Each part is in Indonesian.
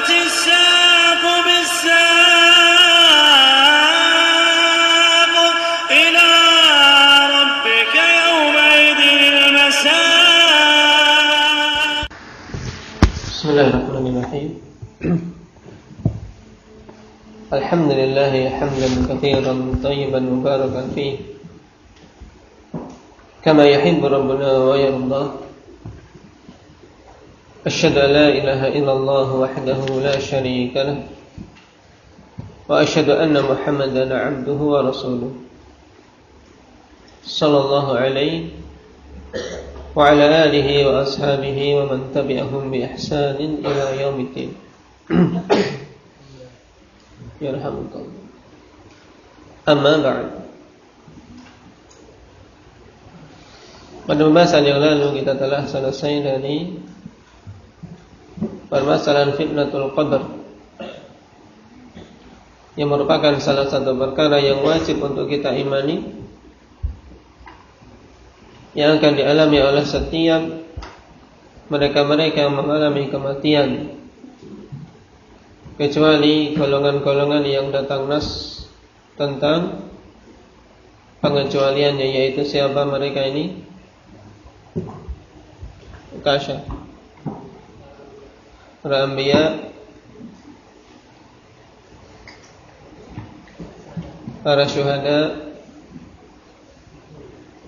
والتفت الساق بالساق إلى ربك يومئذ المساق. بسم الله الرحمن الرحيم. الحمد لله حمدا كثيرا طيبا مباركا فيه كما يحب ربنا ويرضى. أشهد أن لا إله إلا الله وحده لا شريك له وأشهد أن محمدا عبده ورسوله صلى الله عليه وعلى آله وأصحابه ومن تبعهم بإحسان إلى يوم الدين. Yarhamukallah. Amma ba'd. Pada pembahasan yang lalu kita telah selesai dari permasalahan fitnatul qadar, yang merupakan salah satu perkara yang wajib untuk kita imani, yang akan dialami oleh setiap mereka-mereka yang mengalami kematian, kecuali golongan-golongan yang datang nas tentang pengecualiannya, yaitu siapa mereka ini? Kasya, para anbiya, para syuhada,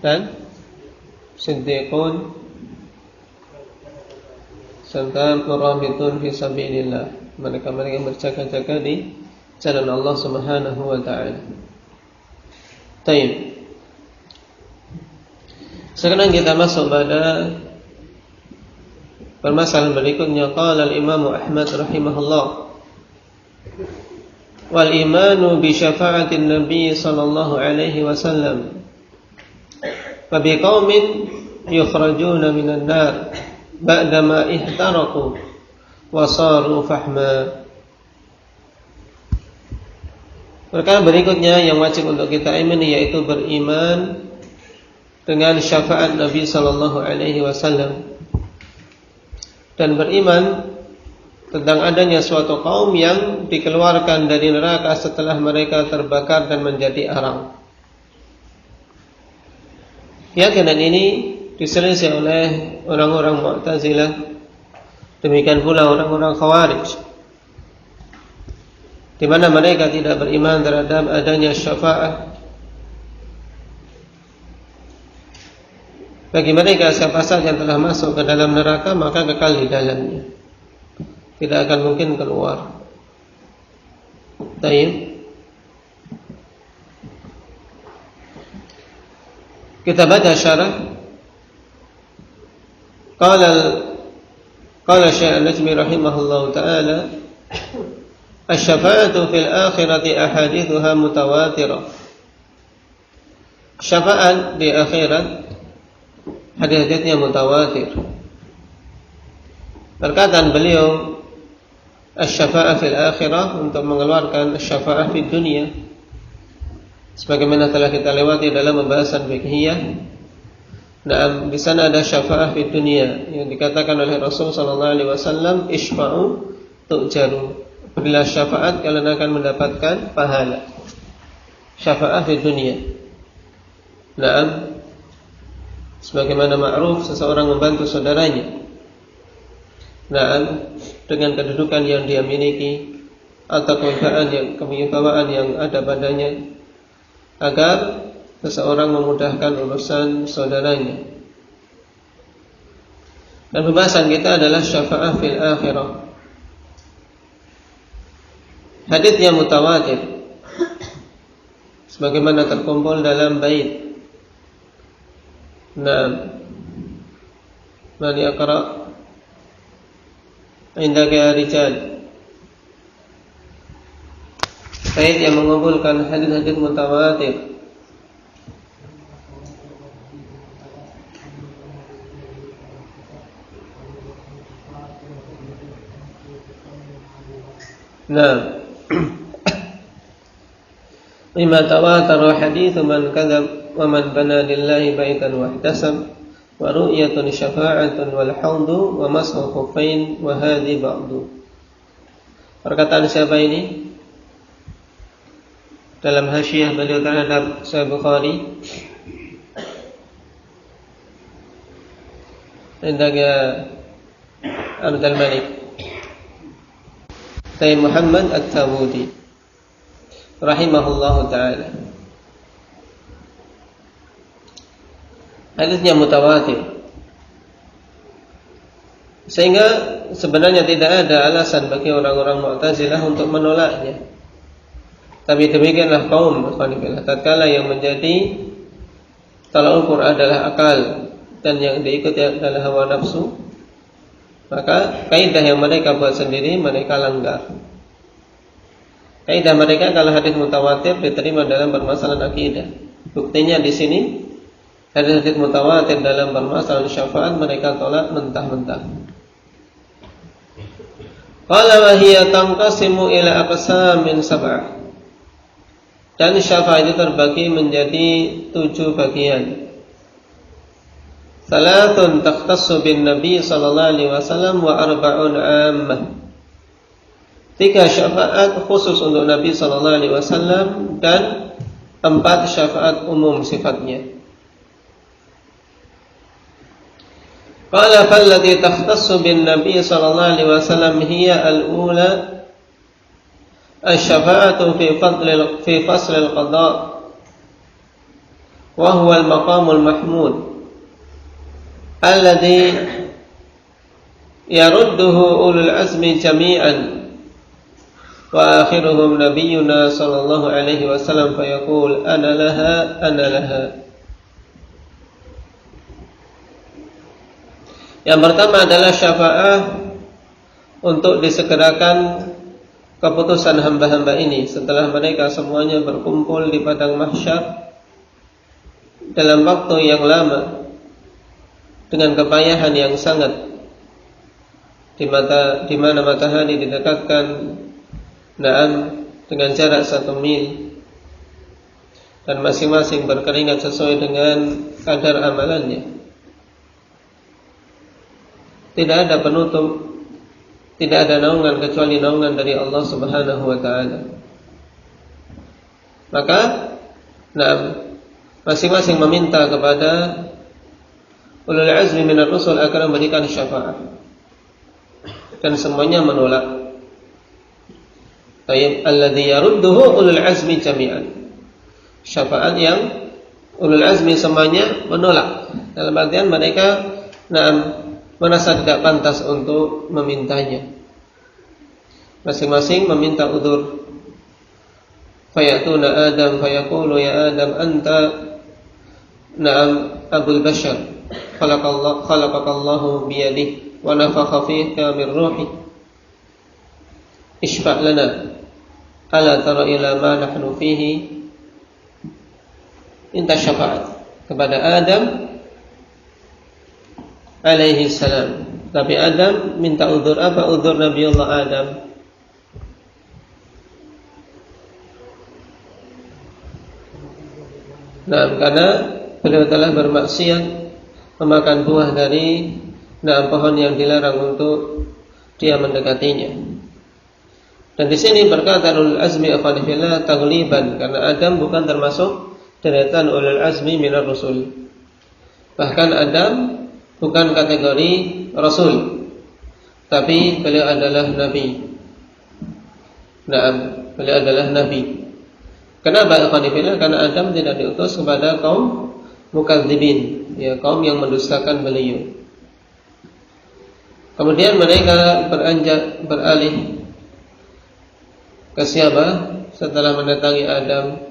dan siddiqun, serta murabitun fi sabilillah, mereka-mereka yang berjaga-jaga di jalan Allah Subhanahu wa taala. Baik. Sekarang kita masuk pada permasalahan berikutnya. Qala al-Imam Ahmad rahimahullah, wal imanu bi syafa'atin Nabi sallallahu alaihi wasallam fa bi qaumin yukhrajuna minan nar ba'dama ihtaraqu wa saru fahma. Perkara berikutnya yang wajib untuk kita imani yaitu beriman dengan syafaat Nabi sallallahu alaihi wasallam, dan beriman tentang adanya suatu kaum yang dikeluarkan dari neraka setelah mereka terbakar dan menjadi arang. Keyakinan ini diselisih oleh orang-orang Mu'tazilah, demikian pula orang-orang Khawarij, di mana mereka tidak beriman terhadap adanya syafaat bagi mereka. Siapa saja yang telah masuk ke dalam neraka maka kekal di dalamnya, tidak akan mungkin keluar. Baik, kita baca syarah. Qala Syekh Al-Najmi rahimahullahu taala, asy-syafa'atu fil akhirati ahadithuha mutawatirah. Syafaat di akhirat hadis-hadisnya mutawatir. Perkataan beliau asy-syafa'ah fil akhirah untuk mengeluarkan asy-syafa'ah fid dunya, sebagaimana telah kita lewati dalam pembahasan fiqhiyah. Nah, di sana ada syafa'ah fid dunya yang dikatakan oleh Rasul sallallahu alaihi wasallam, isfa'u tu'jaru, berilah syafaat kalian akan mendapatkan pahala. Syafa'ah fid dunya. Nah, sebagaimana ma'ruf, seseorang membantu saudaranya, nah, dengan kedudukan yang dia miliki atau kewibawaan yang ada padanya, agar seseorang memudahkan urusan saudaranya. Dan pembahasan kita adalah syafa'ah fil akhirah. Haditsnya mutawatir, sebagaimana terkumpul dalam bait. Nah, man yaqra indaka rijal, bait yang mengumpulkan hadis-hadis mutawatir. Nah, lima tawataru hadithu man kadzab wa man bana lillahi baitan wahtasab wa ru'yatun syafa'atun wal haudu wa mas'u khuffain wa hadhi ba'du. Perkataan siapa ini? Dalam hasyiah beliau terhadap Sahih Bukhari, indahnya Abdul Malik Sayyid Muhammad At-Tawudi rahimahullahu ta'ala. Hadisnya mutawatir, sehingga sebenarnya tidak ada alasan bagi orang-orang Mu'tazilah untuk menolaknya. Tapi demikianlah kaum tatkala yang menjadi tolak ukur adalah akal dan yang diikuti adalah hawa nafsu, maka kaidah yang mereka buat sendiri mereka langgar. Kaidah mereka kalau hadis mutawatir diterima dalam permasalahan akidah. Buktinya di sini hadis mutawatir dalam permasalahan syafaat mereka tolak mentah-mentah. Qala wa hiya tanqasimu ila aqsamin sab'ah. Dan syafaat itu terbagi menjadi 7 bagian. Salatun takhtassu bin Nabi sallallahu alaihi wasallam wa arba'un ammah. 3 syafaat khusus untuk Nabi sallallahu alaihi wasallam dan 4 syafaat umum sifatnya. Qala fallati takhtassu bin Nabi sallallahu alaihi wasallam hiya al-ula الشفاعة في فصل القضاء وهو المقام المحمود الذي يرده أولو العزم جميعا وآخرهم نبينا صلى الله عليه وسلم فيقول أنا لها أنا لها. Yang pertama adalah syafaat untuk disegerakan keputusan hamba-hamba ini setelah mereka semuanya berkumpul di padang mahsyar dalam waktu yang lama dengan kepayahan yang sangat, di mana matahari didekatkan dengan jarak 1 mil dan masing-masing berkeringat sesuai dengan kadar amalannya. Tidak ada penutup, tidak ada naungan kecuali naungan dari Allah Subhanahu wa taala. Maka masing-masing meminta kepada ulul azmi minar rusul agar memberikan syafaat, dan semuanya menolak. Tayyib alladzi yarudduhu ulul azmi jami'an. Syafaat yang ulul azmi semuanya menolak. Dalam artian mereka merasa tidak pantas untuk memintanya. Masing-masing meminta udzur. Fayatuna Adam fayaqulu ya Adam anta abul bashar khalaqakallahu biyadihi wa nafakha fika min ruhi ishfa' lana ala tara ila ma nahnu fihi. Minta syafaat kepada Adam alaihi salam. Tapi Adam minta udzur. Apa udzur Nabi Allah Adam? Karena beliau telah bermaksiat memakan buah dari pohon yang dilarang untuk dia mendekatinya. Dan di sini berkata ulul azmi afanifillah tagliban, karena Adam bukan termasuk deretan ulul azmi minar rusul. Bahkan Adam bukan kategori Rasul, tapi beliau adalah Nabi. Beliau adalah Nabi. Kenapa ikhwanifillah? Karena Adam tidak diutus kepada kaum mukadzibin, ya, kaum yang mendustakan beliau. Kemudian mereka beralih ke siapa? Setelah mendatangi Adam,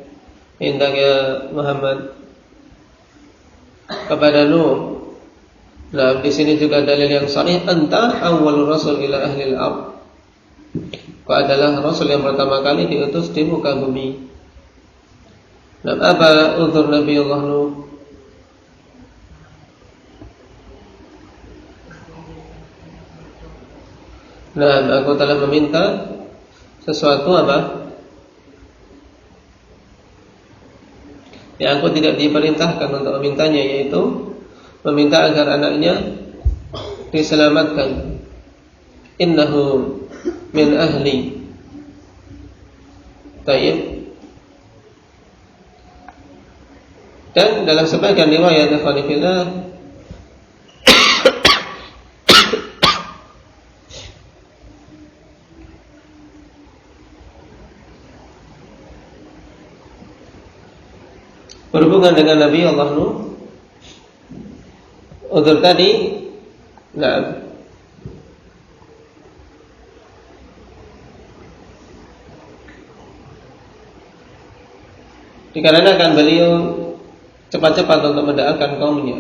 indahnya Muhammad, kepada Nuh. Di sini juga dalil yang sahih, anta awwalur rasul ila ahlil ardh. Kau adalah rasul yang pertama kali diutus di muka bumi. Apa udzur Nabi Allah Nuh? Aku telah meminta sesuatu apa? Yang aku tidak diperintahkan untuk memintanya, yaitu meminta agar anaknya diselamatkan. Innahu min ahli Tayyib. Dan dalam sebagian riwayat ikhwanifillah berhubungan dengan Nabi Allah Nuh, udzur tadi, nah, dikarenakan beliau cepat-cepat untuk mendoakan kaumnya.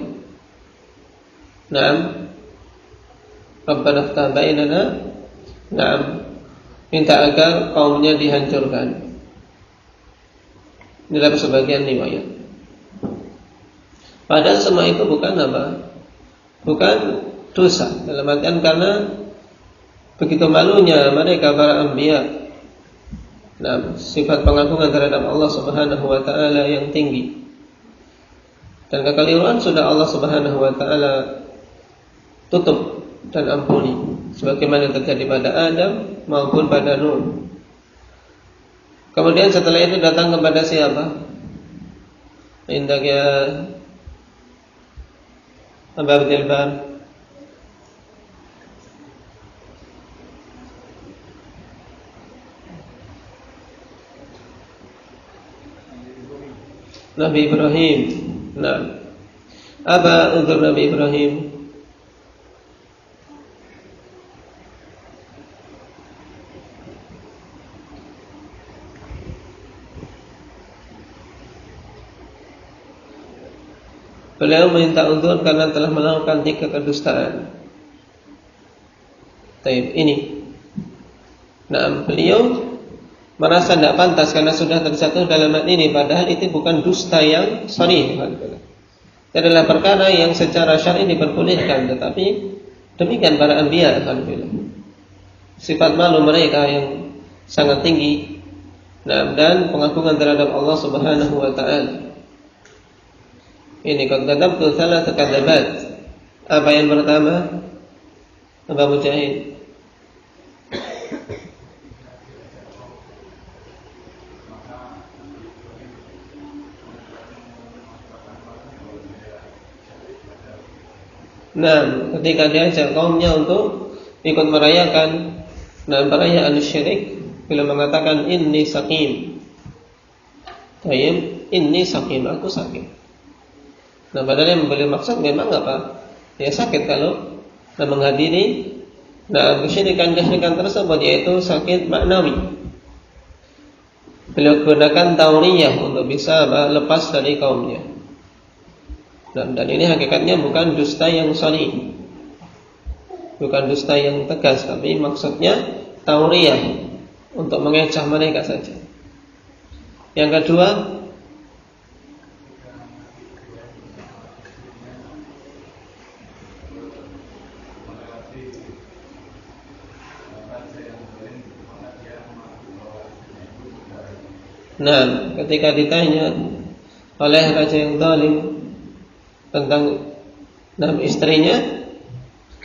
Naam, Rabbana ftah bainana. Naam, minta agar kaumnya dihancurkan. Ini dalam sebagian riwayat. Padahal semua itu bukan apa? Bukan dosa. Dalam artian karena begitu malunya mereka para anbiya. Nah, sifat pengagungan terhadap Allah Subhanahu wa taala yang tinggi. Dan kekeliruan sudah Allah Subhanahu wa taala tutup dan ampuni, sebagaimana yang terjadi pada Adam maupun pada Nuh. Kemudian setelah itu datang kepada siapa? Indak ya Abu Abdul Bar. Nabi Ibrahim. Nah, apa untuk Nabi Ibrahim? Beliau minta uzur karena telah melakukan 3 kedustaan. Taib ini. Nah, beliau merasa tidak pantas karena sudah terjatuh dalam hal ini, padahal itu bukan dusta yang sharih. Itu adalah perkara yang secara syar'i diperbolehkan, tetapi demikian para anbiya, alhamdulillah. Sifat malu mereka yang sangat tinggi, nah, dan pengagungan terhadap Allah Subhanahu wa taala. Ini qad kadabtu thalath kadzabat. Apa yang pertama? Abu Mujahid. Nah, ketika diajak kaumnya untuk ikut merayakan perayaan syirik, beliau mengatakan inni saqim. Tayyib, inni saqim, aku sakit. Nah, padahal yang beliau maksud memang apa? Ya sakit kalau menghadiri kesyirikan tersebut, yaitu sakit maknawi. Beliau gunakan tauriyah untuk bisa lepas dari kaumnya. Dan ini hakikatnya bukan dusta yang shar'i, bukan dusta yang tegas, tapi maksudnya tauriyah untuk mengecoh mereka saja. Yang kedua, nah, ketika ditanya oleh raja yang zalim tentang istrinya,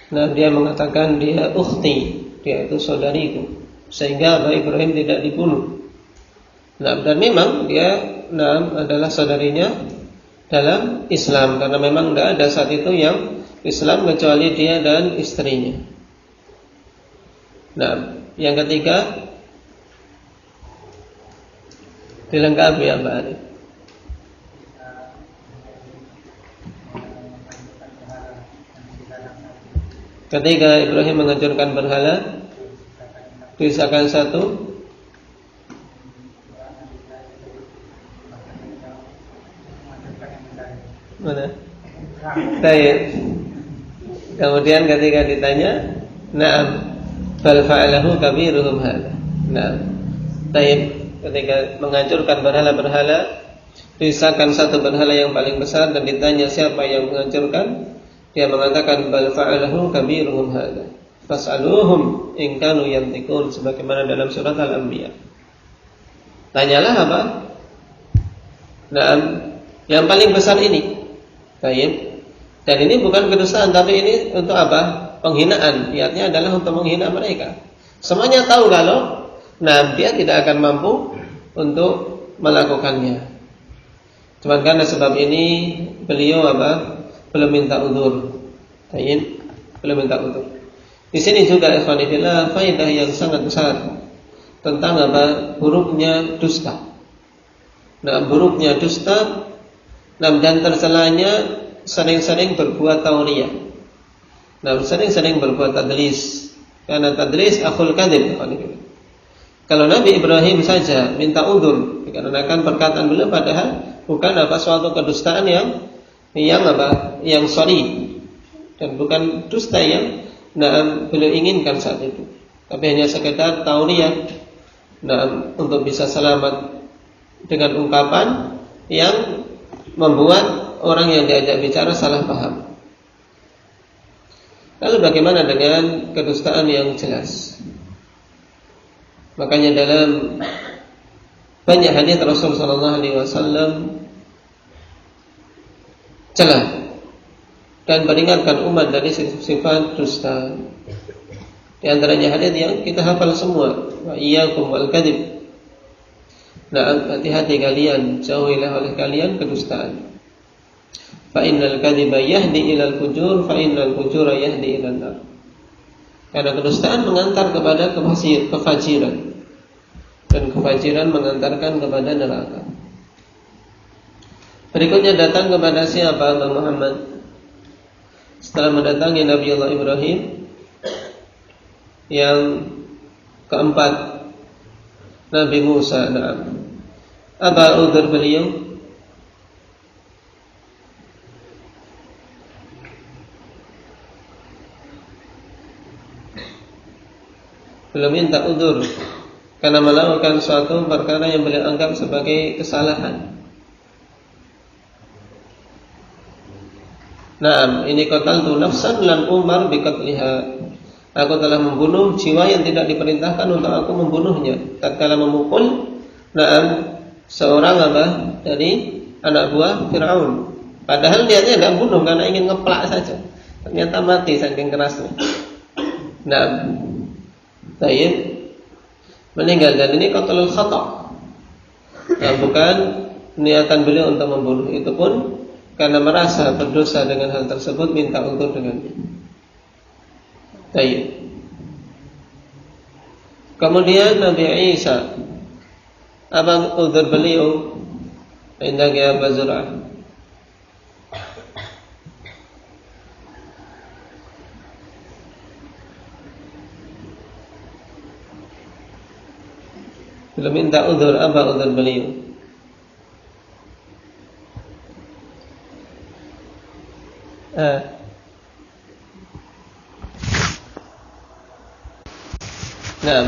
dia mengatakan dia ukhti, dia itu saudariku, sehingga Nabi Ibrahim tidak dibunuh. Dan memang dia adalah saudarinya dalam Islam, karena memang tidak ada saat itu yang Islam kecuali dia dan istrinya. Yang ketiga dilengkapi apa ini? Ketika Ibrahim menghancurkan berhala, tulisakan satu. Mana? Tayyib. Kemudian ketika ditanya, na'am, bal fa'alahu kabiruhum hadza. Na'am. Tayyib. Ketika menghancurkan berhala-berhala, tulisakan satu berhala yang paling besar dan ditanya siapa yang menghancurkan, dia mengatakan bal fa'alahu kabiruhum hadza fas'aluhum in kanu yantiqun, sebagaimana dalam surat Al-Anbiya. Tanyalah apa? Yang paling besar ini. Baik. Dan ini bukan kedustaan, tapi ini untuk apa? Penghinaan. Niatnya adalah untuk menghina mereka. Semuanya tahu kalau dia tidak akan mampu untuk melakukannya. Cuman karena sebab ini beliau belum minta udzur. Belum minta udzur. Di sini juga ikhwan fillah faedah yang sangat besar tentang buruknya dusta. Buruknya dusta dan tercelanya sering-sering berbuat tauriyah. Sering-sering berbuat tadlis. Karena tadlis akhul kadzib. Kalau Nabi Ibrahim saja minta udzur dikarenakan perkataan beliau padahal bukan suatu kedustaan yang sorry, dan bukan dusta yang beliau inginkan saat itu, tapi hanya sekedar tauriyah untuk bisa selamat dengan ungkapan yang membuat orang yang diajak bicara salah paham. Lalu bagaimana dengan kedustaan yang jelas? Makanya dalam banyak hadits Rasul sallallahu alaihi wasallam celah dan peringatkan umat dari sifat dusta. Di antaranya hadits yang kita hafal semua, wa iyyakum wal kadzib. Hati-hati kalian, jauhilah oleh kalian kedustaan. Fa innal kadziba yahdi ilal fujur, fa innal fujura yahdi ilan nar. Karena kedustaan mengantar kepada kefajiran, dan kefajiran mengantarkan kepada neraka. Berikutnya datang kepada siapa? Muhammad. Setelah mendatangi Nabi Allah Ibrahim, yang keempat Nabi Musa. Apa udzur beliau? Belum minta udzur karena melakukan suatu perkara yang beliau anggap sebagai kesalahan. Ini qataltu nafsan lan umar biqatliha. Aku telah membunuh jiwa yang tidak diperintahkan untuk aku membunuhnya. Tatkala memukul seorang dari anak buah Firaun. Padahal niatnya tidak membunuh karena ingin ngeplak saja. Ternyata mati saking kerasnya. Tayyib meninggal, dan ini qatlul khata'. Bukan niatan beliau untuk membunuh, itu pun karena merasa berdosa dengan hal tersebut minta udzur dengannya. Tayyib. Kemudian Nabi Isa, apa udzur beliau? Indahnya Abu Zur'ah. Belum minta udzur, apa udzur beliau?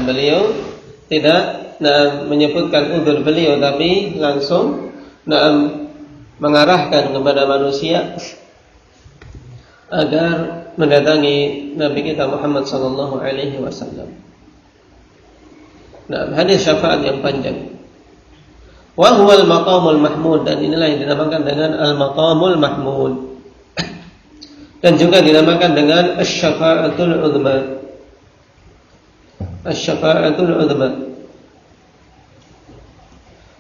Beliau tidak menyebutkan udzur beliau, tapi langsung mengarahkan kepada manusia agar mendatangi Nabi kita Muhammad sallallahu alaihi wasallam. Hadis syafaat yang panjang. Wa huwal maqamul mahmud, dan inilah yang dinamakan dengan al-maqamul mahmud. Dan juga dinamakan dengan asy-syafa'atul 'uzma. Asy-syafa'atul 'uzma.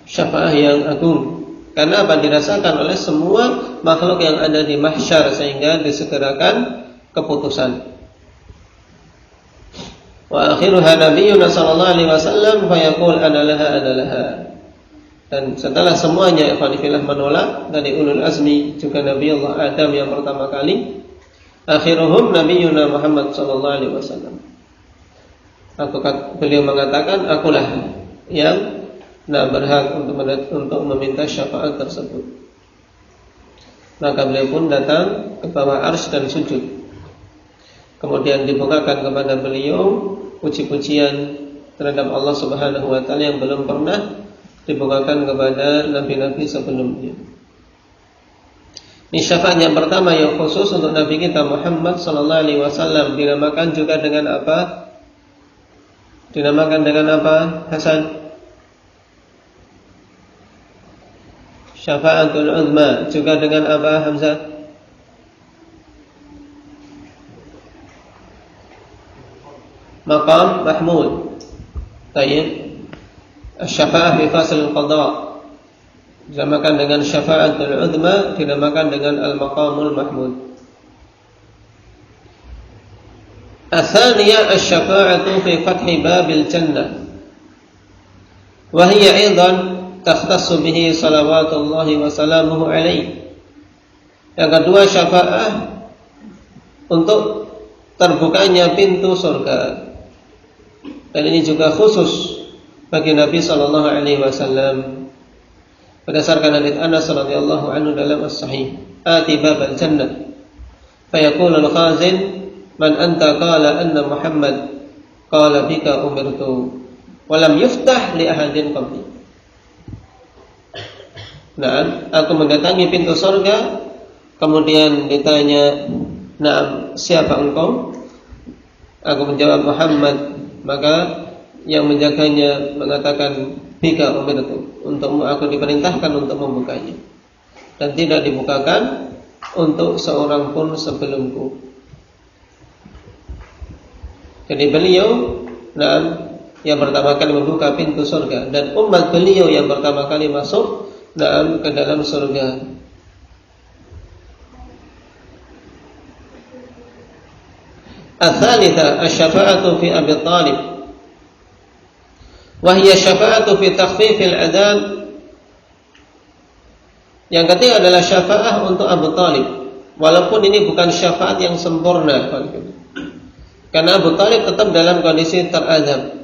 Syafaat yang agung. Karena apa? Dirasakan oleh semua makhluk yang ada di mahsyar, sehingga disegerakan keputusan. Wa akhiruha nabiyyuna sallallahu alaihi wasallam fa yaqul ana laha. Dan setelah semuanya ikhwan fillah menolak, dari ulul azmi juga Nabi Allah Adam yang pertama kali, akhiruhum nabiyyuna Muhammad sallallahu alaihi wasallam. Beliau mengatakan, akulah yang berhak untuk meminta syafaat tersebut. Maka beliau pun datang ke bawah arsy dan sujud. Kemudian dibukakan kepada beliau puji-pujian terhadap Allah Subhanahu wa taala yang belum pernah dibukakan kepada nabi-nabi sebelumnya. Ini syafaat yang pertama yang khusus untuk Nabi kita Muhammad sallallahu alaihi wasallam. Dinamakan juga dengan apa? Dinamakan dengan apa, Hasan? Syafaatul uzma. Juga dengan apa, Hamzah? Maqam mahmud. Tayyib. Asy-syafa'ah fi faslil qada, dinamakan dengan syafa'atul udma, dinamakan dengan al-maqamul mahmud. Ats-tsaniyah asy-syafa'atu fi fathi babil jannah, wa hiya aidan takhtassu bihi salawatullahi wa salamuhu alaihi. Yang kedua, syafa'ah untuk terbukanya pintu surga, dan ini juga khusus bagi Nabi sallallahu alaihi wasallam. Berdasarkan hadits Anas radhiyallahu anhu dalam as-sahih, ati babal jannah fayaqulu al-khazin man anta, qala anna Muhammad, qala bika umirtu wa lam yuftah li ahadin qabli. Nah, aku mendatangi pintu surga, kemudian ditanya, "Nah, siapa engkau?" Aku menjawab, "Muhammad." Maka yang menjaganya mengatakan, "Bika umirtu." Untukmu aku diperintahkan untuk membukanya, dan tidak dibukakan untuk seorang pun sebelumku. Jadi beliau yang pertama kali membuka pintu surga, dan umat beliau yang pertama kali masuk ke dalam surga. Ats-tsalitsah asy-syafa'atu fi Abi Thalib, wa hiya syafa'atu fi takhfifil 'adzab. Yang ketiga adalah syafaat untuk Abu Thalib, walaupun ini bukan syafaat yang sempurna, karena Abu Thalib tetap dalam kondisi terazab.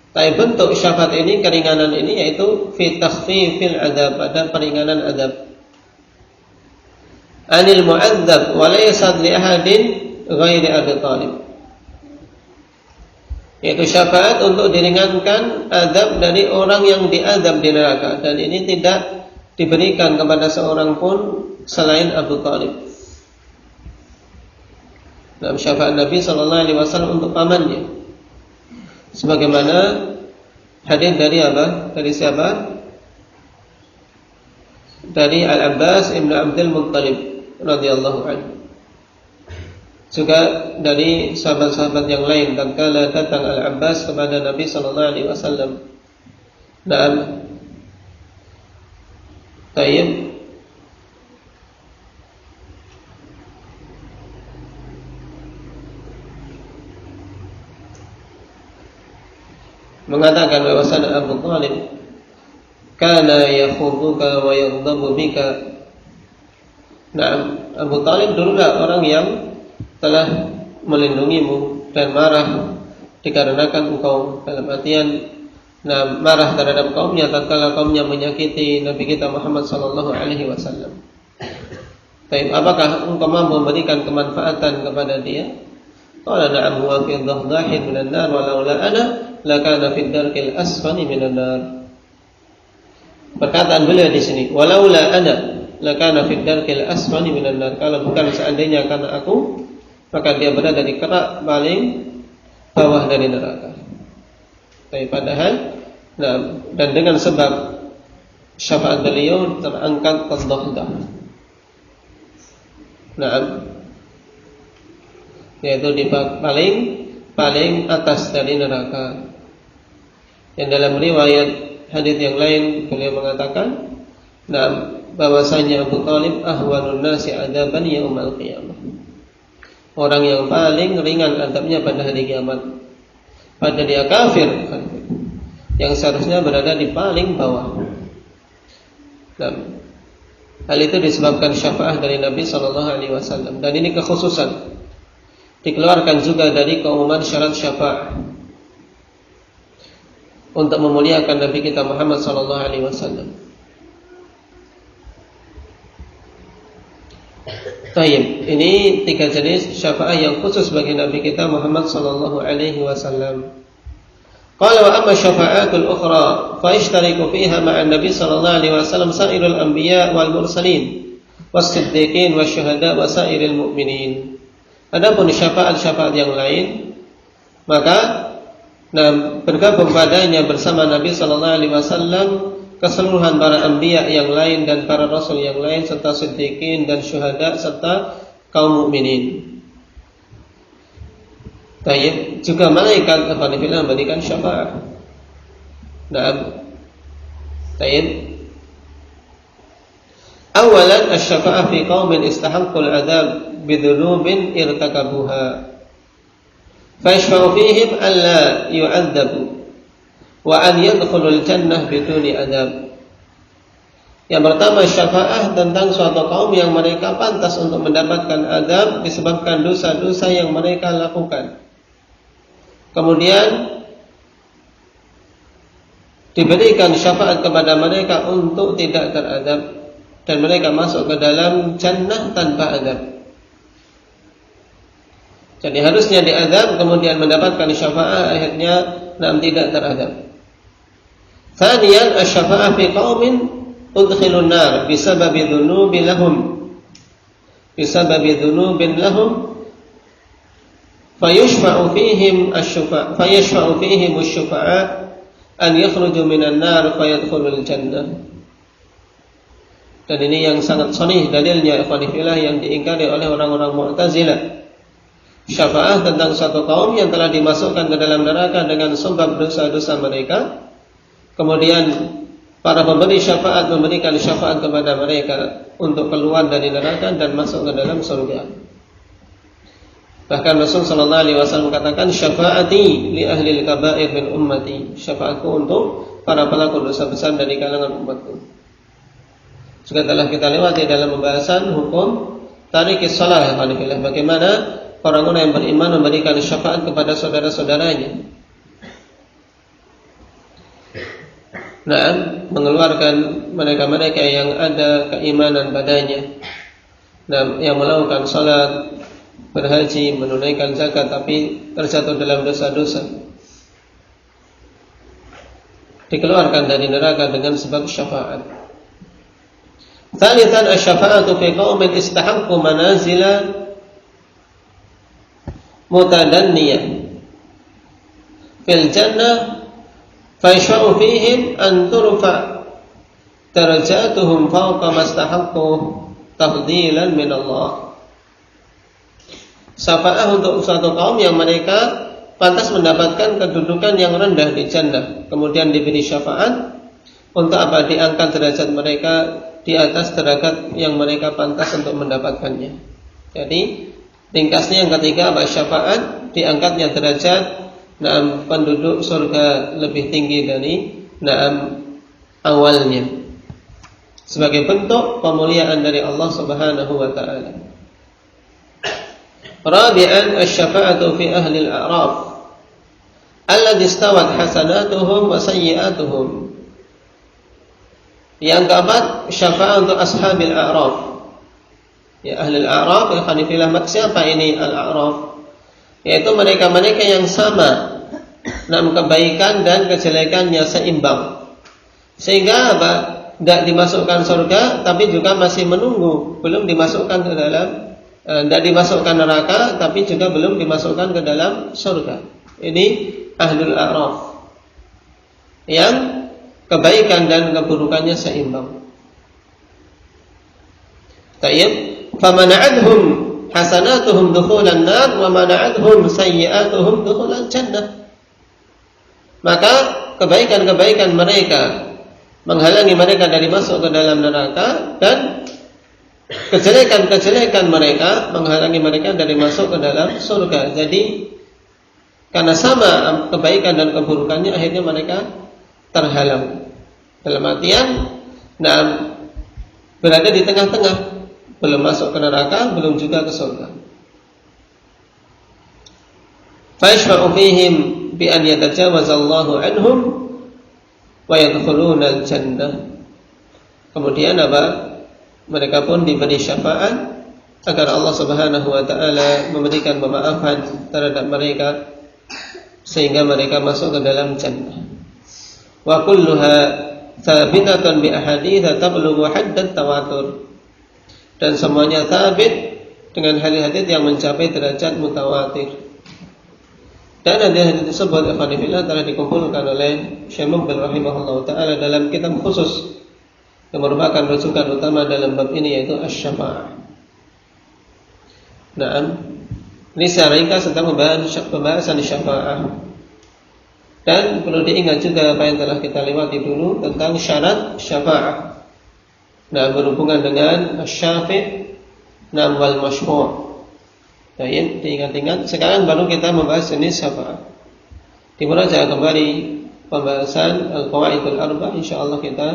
Tapi bentuk syafaat ini, keringanan ini, yaitu fi takhfifil 'adzab, pada peringanan azab. Anil mu'adzab wa laysa li ahadin ghairi Abi Thalib, yaitu syafaat untuk diringankan azab dari orang yang diazab di neraka, dan ini tidak diberikan kepada seorang pun selain Abu Thalib. Dalam syafaat Nabi sallallahu alaihi wasallam untuk pamannya, sebagaimana hadis dari apa? Dari siapa? Dari Al-Abbas ibn Abdul Muttalib radhiyallahu anhu. Juga dari sahabat-sahabat yang lain, tatkala datang Al-Abbas kepada Nabi sallallahu alaihi wasallam. Dan tayyib, mengatakan bahwasanya Abu Thalib kana yakhuduka wa yaghdabu bika. Nah, Abu Thalib dululah orang yang telah melindungimu dan marah dikarenakan engkau, dalam artian marah terhadap kaumnya tatkala kaumnya menyakiti Nabi kita Muhammad sallallahu alaihi wasallam. Tapi apakah engkau mampu memberikan kemanfaatan kepada dia? Qala na'am wa fi dhahdahin minan nar wa laula ana lakana fid darkil asfali minan nar. Perkataan beliau di sini, walaula ana lakana fid darkil asfali minan nar. Kalau bukan seandainya karena aku, maka dia berada di kerak paling bawah dari neraka. Tapi padahal, dan dengan sebab syafaat beliau terangkat qaddah. Yaitu di paling atas dari neraka. Yang dalam riwayat hadis yang lain beliau mengatakan, bahwasanya Abu Thalib ahwanun nasi adaban yaumal qiyamah, orang yang paling ringan adabnya pada hari kiamat. Pada dia kafir, yang seharusnya berada di paling bawah. Hal itu disebabkan syafaat dari Nabi sallallahu alaihi wasallam, dan ini kekhususan dikeluarkan juga dari keumuman syarat syafaat untuk memuliakan Nabi kita Muhammad sallallahu alaihi wasallam. Baik, ini 3 jenis syafaat yang khusus bagi Nabi kita Muhammad sallallahu alaihi wasallam. Qala wa amma syafa'atul ukhra fa ishtariku fiha ma'an Nabi sallallahu alaihi wasallam sa'irul anbiya wal mursalin was-siddiqin wasyuhada wa sa'iril mu'minin. Adapun syafaat-syafaat yang lain, maka bergabung padanya bersama Nabi sallallahu alaihi wasallam keseluruhan para anbiya yang lain dan para rasul yang lain, serta siddiqin dan syuhada serta kaum mukminin. Baik, juga malaikat memberikan syafaat. Naam. Baik. Awalan asy-syafa'ah fi qaumin istahaqqul adzab bidhunubin irtakabuha. Fayashfa'u fihim alla yu'adzabu wa an yadkhulul jannah biduni adzab. Yang pertama, syafaah tentang suatu kaum yang mereka pantas untuk mendapatkan azab disebabkan dosa-dosa yang mereka lakukan. Kemudian diberikan syafaat kepada mereka untuk tidak terazab dan mereka masuk ke dalam jannah tanpa azab. Jadi harusnya diazab kemudian mendapatkan syafaat, akhirnya tidak terazab. Thaniyan asy-syafa'ah fi qaumin udkhilun nar bisababi dzunubin lahum fayashfa'u fihim asy-syufa'a an yakhruju minan nar fayadkhulul jannah. Dan ini yang sangat sahih dalilnya ikhwan fillah yang diingkari oleh orang-orang Mu'tazilah. Syafaat tentang satu kaum yang telah dimasukkan ke dalam neraka dengan sebab dosa-dosa mereka. Kemudian para pemberi syafaat memberikan syafaat kepada mereka untuk keluar dari neraka dan masuk ke dalam surga. Bahkan Rasul sallallahu alaihi wasallam katakan, syafaati li ahli al-kaba'ir min ummati. Syafaatku untuk para pelaku dosa besar dari kalangan umatku. Juga telah kita lewati dalam pembahasan hukum tarikis shalah, bagaimana orang-orang yang beriman memberikan syafaat kepada saudara-saudaranya. Mengeluarkan mereka-mereka yang ada keimanan padanya, yang melakukan salat, berhaji, menunaikan zakat tapi terjatuh dalam dosa-dosa, dikeluarkan dari neraka dengan sebab syafaat. Tsalitsan asy-syafa'atu fi qaumin istahaqqu manazila mutadanniyah fil jannah fayashfa'u fihim an turfa darajatuhum fawqa mastahaqqu tafdilan min Allah. Syafaat untuk suatu kaum yang mereka pantas mendapatkan kedudukan yang rendah di jannah, kemudian diberi syafaat untuk apa? Diangkat derajat mereka di atas derajat yang mereka pantas untuk mendapatkannya. Jadi ringkasnya yang ketiga, syafaat diangkatnya derajat penduduk surga lebih tinggi dari awalnya, sebagai bentuk pemuliaan dari Allah Subhanahu wa taala. Rabi'an asy-syafa'atu fi ahli al-a'raf alladhi istawat hasanatuhum wa sayyi'atuhum. Yang keempat, syafaat untuk ashabil a'raf. Ya, ahli al-a'raf, al-khanifillah, siapa ini al-a'raf? Yaitu mereka-mereka yang sama, kebaikan dan kejelekannya seimbang. Sehingga apa? Tidak dimasukkan surga, tapi juga masih menunggu, belum dimasukkan ke dalam, tidak dimasukkan neraka, tapi juga belum dimasukkan ke dalam surga. Ini ahlul a'raf yang kebaikan dan keburukannya seimbang. Tayyib, famana'adhum hasanatuhum dukhulan nar wa mana'adhum sayyi'atuhum dukhulan jannah. Maka kebaikan-kebaikan mereka menghalangi mereka dari masuk ke dalam neraka, dan kejelekan-kejelekan mereka menghalangi mereka dari masuk ke dalam surga. Jadi karena sama kebaikan dan keburukannya, akhirnya mereka terhalang. Dalam artian berada di tengah-tengah, belum masuk ke neraka, belum juga ke surga. Fayashfa'u fihim bi an yatajawazallahu anhum wa yadkhuluna al-jannah. Kemudian apa? Mereka pun diberi syafaat agar Allah Subhanahu wa taala memberikan pemaafan terhadap mereka sehingga mereka masuk ke dalam jannah. Wa kulluha thabitatun bi ahadits tablughu haddat tawatur. Dan semuanya sabit dengan hadis-hadis yang mencapai derajat mutawatir. Dan hadis-hadis tersebut telah dikumpulkan oleh Syekh Muqbil rahimahullah taala dalam kitab khusus yang merupakan rujukan utama dalam bab ini, yaitu asy-syafa'ah. Ini secara ringkas tentang pembahasan syafa'ah. Dan perlu diingat juga apa yang telah kita lewati dulu tentang syarat syafaat. Nah, berhubungan dengan syafi' wal masyru'. Baik, diingat-ingat. Sekarang baru kita membahas jenis syafaat. Dimulai kembali pembahasan al-qawaidul arba'. Insyaallah kita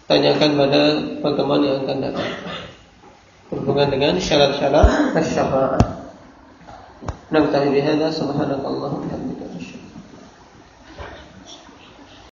tanyakan pada pertemuan yang akan datang berhubungan dengan syarat-syarat syafaat. Naktafi bihadza subhanakallahumma wa bihamdika